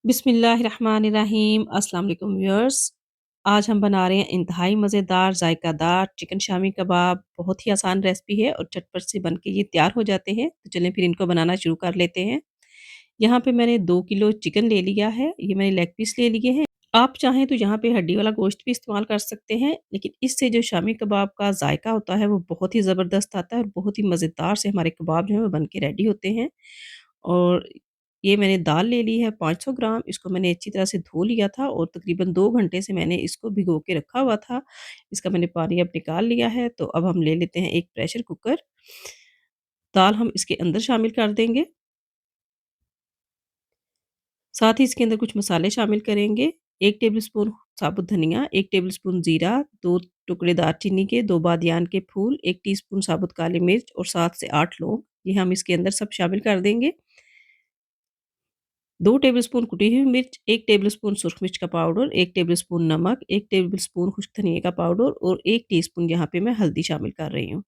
बिस्मिल्लाहिर्रहमानिर्रहीम अस्सलाम वालेकुम व्यूअर्स। आज हम बना रहे हैं इंतहाई मज़ेदार जायकादार चिकन शामी कबाब। बहुत ही आसान रेसिपी है और झटपट से बन के ये तैयार हो जाते हैं। तो चलें फिर इनको बनाना शुरू कर लेते हैं। यहाँ पे मैंने 2 किलो चिकन ले लिया है। ये मैंने लेग पीस ले लिए हैं। आप चाहें तो यहाँ पे हड्डी वाला गोश्त भी इस्तेमाल कर सकते हैं, लेकिन इससे जो शामी कबाब का जायका होता है वो बहुत ही ज़बरदस्त आता है और बहुत ही मज़ेदार से हमारे कबाब जो है वो बन के रेडी होते हैं। और ये मैंने दाल ले ली है 500 ग्राम, इसको मैंने अच्छी तरह से धो लिया था और तकरीबन 2 घंटे से मैंने इसको भिगो के रखा हुआ था। इसका मैंने पानी अब निकाल लिया है। तो अब हम ले लेते हैं एक प्रेशर कुकर। दाल हम इसके अंदर शामिल कर देंगे। साथ ही इसके अंदर कुछ मसाले शामिल करेंगे। 1 टेबलस्पून साबुत धनिया, 1 टेबलस्पून ज़ीरा, 2 टुकड़े दालचीनी के, 2 बादियान के फूल, 1 टीस्पून साबुत काली मिर्च और 7 से 8 लौंग। ये हम इसके अंदर सब शामिल कर देंगे। 2 टेबलस्पून कुटी हुई मिर्च, 1 टेबलस्पून सुरख मिर्च का पाउडर, 1 टेबलस्पून नमक, 1 टेबलस्पून खुश्क धनिया का पाउडर और 1 टीस्पून यहाँ पे मैं हल्दी शामिल कर रही हूँ।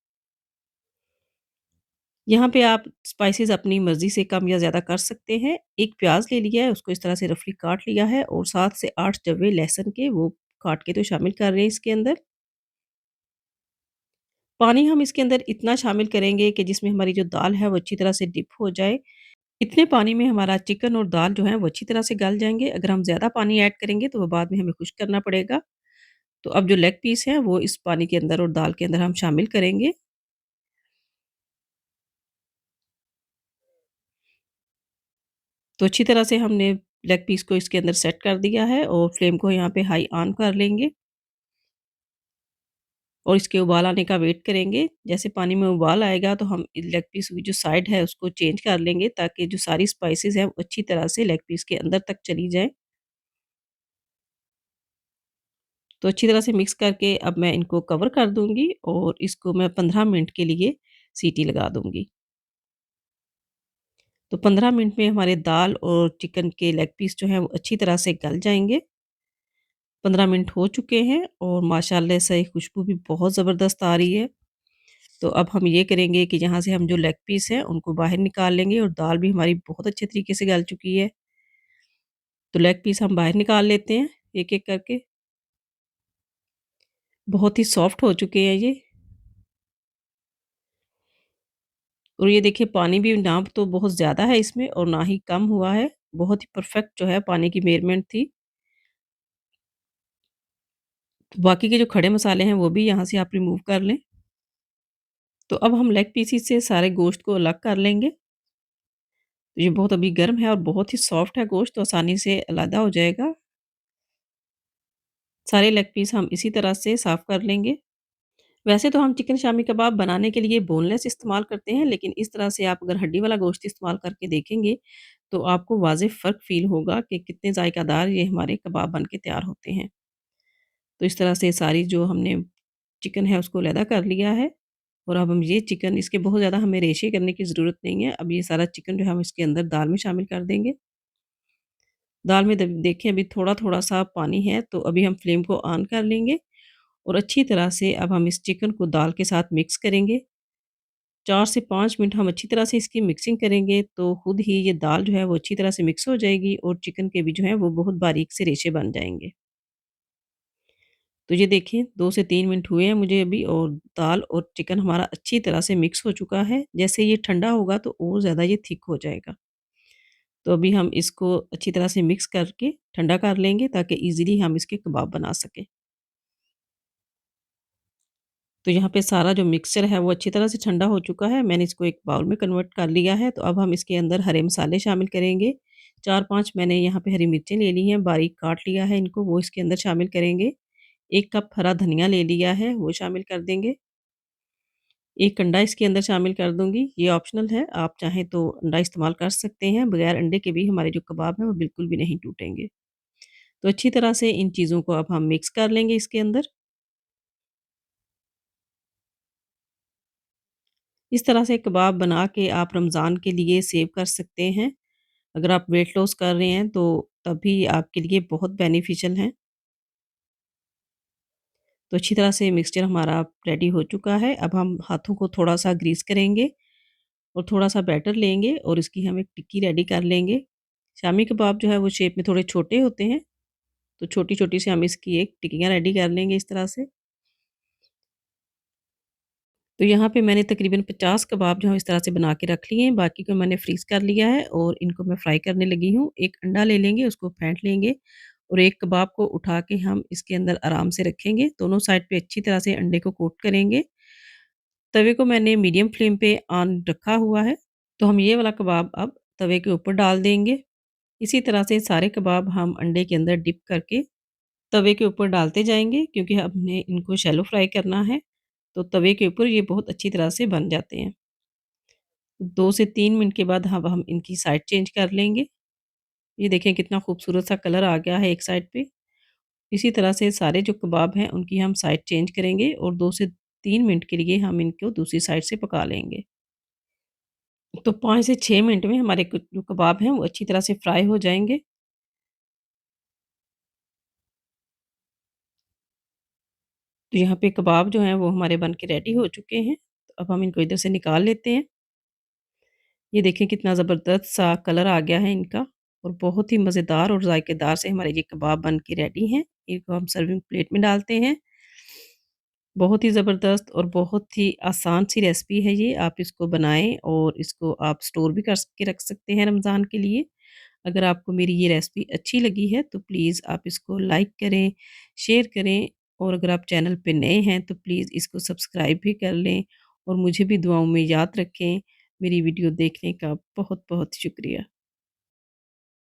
यहाँ पे आप स्पाइसेस अपनी मर्ज़ी से कम या ज़्यादा कर सकते हैं। एक प्याज़ ले लिया है, उसको इस तरह से रफली काट लिया है और 7 से 8 जवे लहसुन के वो काट के तो शामिल कर रहे हैं इसके अंदर। पानी हम इसके अंदर इतना शामिल करेंगे कि जिसमें हमारी जो दाल है वो अच्छी तरह से डिप हो जाए। इतने पानी में हमारा चिकन और दाल जो है वो अच्छी तरह से गल जाएँगे। अगर हम ज़्यादा पानी ऐड करेंगे तो वो बाद में हमें खुश्क करना पड़ेगा। तो अब जो लेग पीस है वो इस पानी के अंदर और दाल के अंदर हम शामिल करेंगे। तो अच्छी तरह से हमने लेग पीस को इसके अंदर सेट कर दिया है और फ्लेम को यहाँ पे हाई ऑन कर लेंगे और इसके उबाल आने का वेट करेंगे। जैसे पानी में उबाल आएगा तो हम लेग पीस की जो साइड है उसको चेंज कर लेंगे ताकि जो सारी स्पाइसेस हैं वो अच्छी तरह से लेग पीस के अंदर तक चली जाएँ। तो अच्छी तरह से मिक्स करके अब मैं इनको कवर कर दूँगी और इसको मैं 15 मिनट के लिए सीटी लगा दूँगी। तो 15 मिनट में हमारे दाल और चिकन के लेग पीस जो हैं वो अच्छी तरह से गल जाएँगे। 15 मिनट हो चुके हैं और माशाल्लाह से खुशबू भी बहुत ज़बरदस्त आ रही है। तो अब हम ये करेंगे कि यहाँ से हम जो लेग पीस हैं उनको बाहर निकाल लेंगे और दाल भी हमारी बहुत अच्छे तरीके से गल चुकी है। तो लेग पीस हम बाहर निकाल लेते हैं एक-एक करके। बहुत ही सॉफ्ट हो चुके हैं ये। और ये देखिए पानी भी ना तो बहुत ज़्यादा है इसमें और ना ही कम हुआ है। बहुत ही परफेक्ट जो है पानी की मेज़रमेंट थी। बाकी के जो खड़े मसाले हैं वो भी यहाँ से आप रिमूव कर लें। तो अब हम लेग पीसेस से सारे गोश्त को अलग कर लेंगे। तो ये बहुत अभी गर्म है और बहुत ही सॉफ्ट है गोश्त, तो आसानी से अलहदा हो जाएगा। सारे लेग पीस हम इसी तरह से साफ़ कर लेंगे। वैसे तो हम चिकन शामी कबाब बनाने के लिए बोनलेस इस्तेमाल करते हैं, लेकिन इस तरह से आप अगर हड्डी वाला गोश्त इस्तेमाल करके देखेंगे, तो आपको वाज़िह फ़र्क फ़ील होगा कि कितने ज़ायकादार ये हमारे कबाब बन के तैयार होते हैं। तो इस तरह से सारी जो हमने चिकन है उसको अलहदा कर लिया है और अब हम ये चिकन इसके बहुत ज़्यादा हमें रेशे करने की ज़रूरत नहीं है। अब ये सारा चिकन जो है हम इसके अंदर दाल में शामिल कर देंगे। दाल में दब देखें अभी थोड़ा-थोड़ा सा पानी है, तो अभी हम फ्लेम को ऑन कर लेंगे और अच्छी तरह से अब हम इस चिकन को दाल के साथ मिक्स करेंगे। 4 से 5 मिनट हम अच्छी तरह से इसकी मिक्सिंग करेंगे, तो खुद ही ये दाल जो है वो अच्छी तरह से मिक्स हो जाएगी और चिकन के भी जो है वो बहुत बारीक से रेशे बन जाएँगे। तो ये देखिए 2 से 3 मिनट हुए हैं मुझे अभी और दाल और चिकन हमारा अच्छी तरह से मिक्स हो चुका है। जैसे ये ठंडा होगा तो और ज़्यादा ये थिक हो जाएगा। तो अभी हम इसको अच्छी तरह से मिक्स करके ठंडा कर लेंगे ताकि ईज़िली हम इसके कबाब बना सकें। तो यहाँ पे सारा जो मिक्सचर है वो अच्छी तरह से ठंडा हो चुका है। मैंने इसको एक बाउल में कन्वर्ट कर लिया है। तो अब हम इसके अंदर हरे मसाले शामिल करेंगे। 4-5 मैंने यहाँ पे हरी मिर्चें ले ली हैं, बारीक काट लिया है इनको, वो इसके अंदर शामिल करेंगे। 1 कप हरा धनिया ले लिया है, वो शामिल कर देंगे। 1 अंडा इसके अंदर शामिल कर दूँगी, ये ऑप्शनल है, आप चाहें तो अंडा इस्तेमाल कर सकते हैं, बगैर अंडे के भी हमारे जो कबाब हैं वो बिल्कुल भी नहीं टूटेंगे। तो अच्छी तरह से इन चीज़ों को अब हम मिक्स कर लेंगे इसके अंदर। इस तरह से कबाब बना के आप रमज़ान के लिए सेव कर सकते हैं। अगर आप वेट लॉस कर रहे हैं तो तब भी आपके लिए बहुत बेनिफिशियल हैं। तो अच्छी तरह से मिक्सचर हमारा रेडी हो चुका है। अब हम हाथों को थोड़ा-सा ग्रीस करेंगे और थोड़ा-सा बैटर लेंगे और इसकी हम एक टिक्की रेडी कर लेंगे। शामी कबाब जो है वो शेप में थोड़े छोटे होते हैं, तो छोटी-छोटी सी हम इसकी एक टिक्कियाँ रेडी कर लेंगे इस तरह से। तो यहाँ पे मैंने तकरीबन 50 कबाब जो है इस तरह से बना के रख लिए हैं, बाकी को मैंने फ्रीज़ कर लिया है और इनको मैं फ्राई करने लगी हूँ। एक अंडा ले लेंगे, उसको फेंट लेंगे और एक कबाब को उठा के हम इसके अंदर आराम से रखेंगे। दोनों साइड पे अच्छी तरह से अंडे को कोट करेंगे। तवे को मैंने मीडियम फ्लेम पे ऑन रखा हुआ है, तो हम ये वाला कबाब अब तवे के ऊपर डाल देंगे। इसी तरह से सारे कबाब हम अंडे के अंदर डिप करके तवे के ऊपर डालते जाएँगे क्योंकि हमने इनको शैलो फ्राई करना है, तो तवे के ऊपर ये बहुत अच्छी तरह से बन जाते हैं। 2 से 3 मिनट के बाद अब हम इनकी साइड चेंज कर लेंगे। ये देखें कितना खूबसूरत सा कलर आ गया है एक साइड पे। इसी तरह से सारे जो कबाब हैं उनकी हम साइड चेंज करेंगे और 2 से 3 मिनट के लिए हम इनको दूसरी साइड से पका लेंगे। तो 5 से 6 मिनट में हमारे जो कबाब हैं वो अच्छी तरह से फ्राई हो जाएँगे। तो यहाँ पे कबाब जो हैं वो हमारे बन के रेडी हो चुके हैं। तो अब हम इनको इधर से निकाल लेते हैं। ये देखें कितना ज़बरदस्त सा कलर आ गया है इनका और बहुत ही मज़ेदार और ज़ायकेदार से हमारे ये कबाब बन के रेडी हैं। इनको हम सर्विंग प्लेट में डालते हैं। बहुत ही ज़बरदस्त और बहुत ही आसान सी रेसिपी है ये। आप इसको बनाएँ और इसको आप स्टोर भी कर के रख सकते हैं रमज़ान के लिए। अगर आपको मेरी ये रेसिपी अच्छी लगी है तो प्लीज़ आप इसको लाइक करें, शेयर करें और अगर आप चैनल पे नए हैं तो प्लीज़ इसको सब्सक्राइब भी कर लें और मुझे भी दुआओं में याद रखें। मेरी वीडियो देखने का बहुत-बहुत शुक्रिया।